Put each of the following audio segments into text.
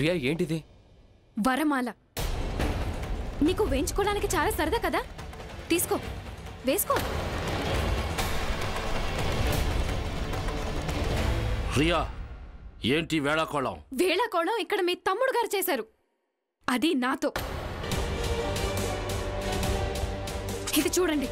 ప్రియా ఏంటిది? వరమాల. నీకు వేయించుకోవడానికి చాలా సరదా కదా, తీసుకో, వేసుకో. ప్రియా ఏంటి వేళాకోళం? వేళాకోళం ఇక్కడ మీ తమ్ముడు గారు చేశారు, అది నాతో. ఇది చూడండి.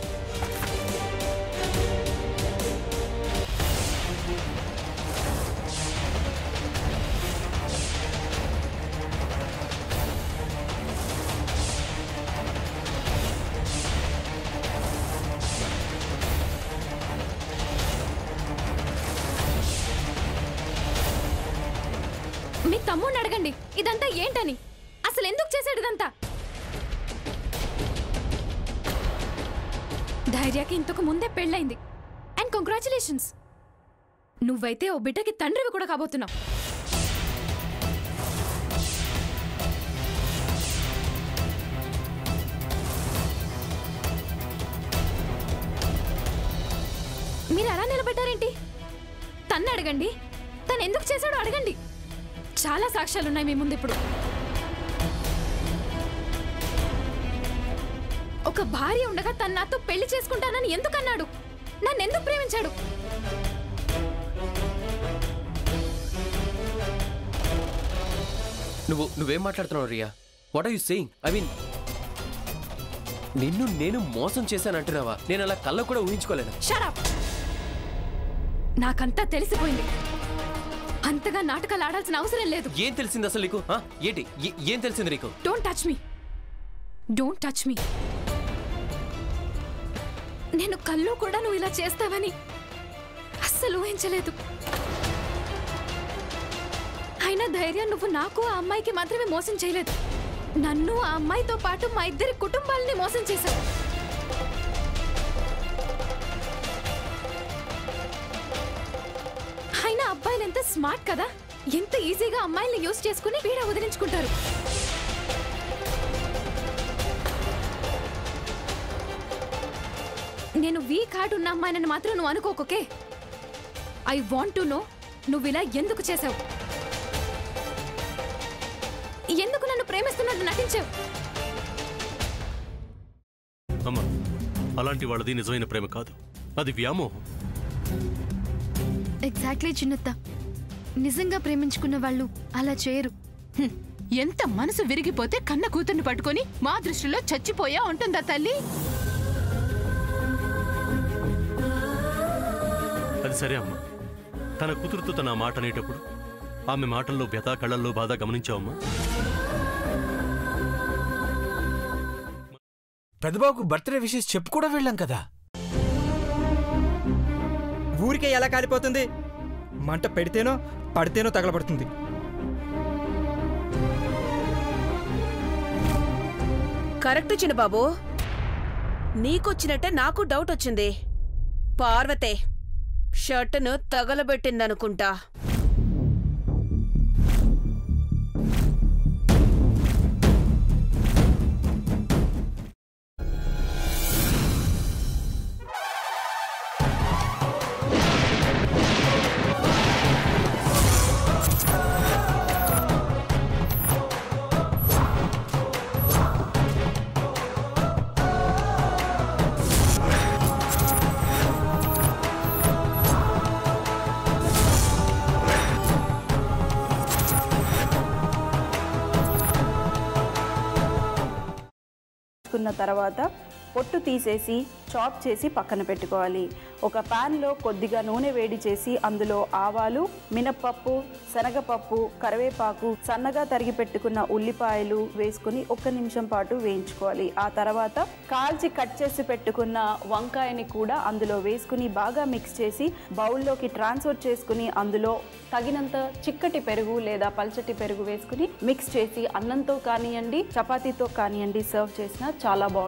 మీ తమ్ముడిని అడగండి ఇదంతా ఏంటని, అసలు ఎందుకు చేశాడు ఇదంతా. ధైర్యకి ఇంతకు ముందే పెళ్ళైంది, అండ్ కంగ్రాచులేషన్స్. నువ్వైతే ఓ బిడ్డకి తండ్రివి కూడా కాబోతున్నావు. మీరు అలా నిలబడ్డారేంటి? తన్ను అడగండి, తను ఎందుకు చేశాడో అడగండి. చాలా సాక్ష్యాలున్నాయి మీ ముందు. ఇప్పుడు ఒక భార్య ఉండగా తను నాతో పెళ్లి చేసుకుంటానని ఎందుకన్నాడు? నన్ను ఎందుకు ప్రేమించాడు? నువ్వేం మాట్లాడుతున్నావు Riya? What are you saying? I mean, నిన్ను నేను మోసం చేశానంటున్నావా? నేను అలా కళ్ళ కూడా ఊహించుకోలేను. Shut up. నాకంతా తెలిసిపోయింది. అంతగా నాటకాలు ఆడాల్సిన అవసరం లేదు. ఏం తెలిసింది అసలు నీకు? ఏంటి ఏం తెలిసింది నీకు? Don't touch me, don't touch me. నేను కల్లో కూడా నువ్వు ఇలా చేస్తావని అస్సలు ఊహించలేదు. అయినా ధైర్యం నువ్వు నాకు ఆ అమ్మాయికి మాత్రమే మోసం చేయలేదు, నన్ను ఆ అమ్మాయితో పాటు మా ఇద్దరి కుటుంబాలని మోసం చేశావు. అయినా అబ్బాయిలు ఎంత స్మార్ట్ కదా, ఎంత ఈజీగా అమ్మాయిల్ని యూజ్ చేసుకుని పీడ వదిలించుకుంటారు. నేను వీక్ హార్ట్ ఉన్న అమ్మాయినని మాత్రం నువ్వు అనుకోకే. ఐ వాంట్ టు నో, నువ్వు ఇలా ఎందుకు చేసావు? ఎందుకు నన్ను ప్రేమిస్తున్నట్టు నటించావు? అమ్మా, అలాంటి వాళ్ళది నిజమైన ప్రేమ కాదు, అది వ్యామోహం. ఎగ్జాక్ట్లీ చిన్నత్త, నిజంగా ప్రేమించుకున్న వాళ్ళు అలా చేయరు. ఎంత మనసు విరిగిపోతే కన్న కూతుర్ని పట్టుకొని మా దృష్టిలో చచ్చిపోయా ఉంటుందా తల్లి? అది సరే అమ్మా, తన కూతురుతో తన మాట అనేటప్పుడు ఆమె మాటల్లో వ్యథ, కళ్ళల్లో బాధ గమనించావమ్మా? పెద్దబాబుకు బర్త్డే విషెస్ చెప్పు కూడా వెళ్ళాం కదా. ఊరికే ఎలా కాలిపోతుంది? మంట పెడితేనో పడితేనో తగలబడుతుంది. కరెక్ట్ చిన్నబాబు, నీకొచ్చినట్టే నాకు డౌట్ వచ్చింది. పార్వతే షర్టును తగలబెట్టిందనుకుంటా. తర్వాత పొట్టు తీసేసి చాప్ చేసి పక్కన పెట్టుకోవాలి. ఒక ప్యాన్లో కొద్దిగా నూనె వేడి చేసి అందులో ఆవాలు, మినప్పప్పు, శనగపప్పు, కరివేపాకు, సన్నగా తరిగి పెట్టుకున్న ఉల్లిపాయలు వేసుకుని 1 నిమిషం పాటు వేయించుకోవాలి. ఆ తర్వాత కాల్చి కట్ చేసి పెట్టుకున్న వంకాయని కూడా అందులో వేసుకుని బాగా మిక్స్ చేసి బౌల్లోకి ట్రాన్స్ఫర్ చేసుకుని అందులో తగినంత చిక్కటి పెరుగు లేదా పల్చటి పెరుగు వేసుకుని మిక్స్ చేసి అన్నంతో కానివ్వండి, చపాతీతో కానివ్వండి సర్వ్ చేసినా చాలా బాగుంటుంది.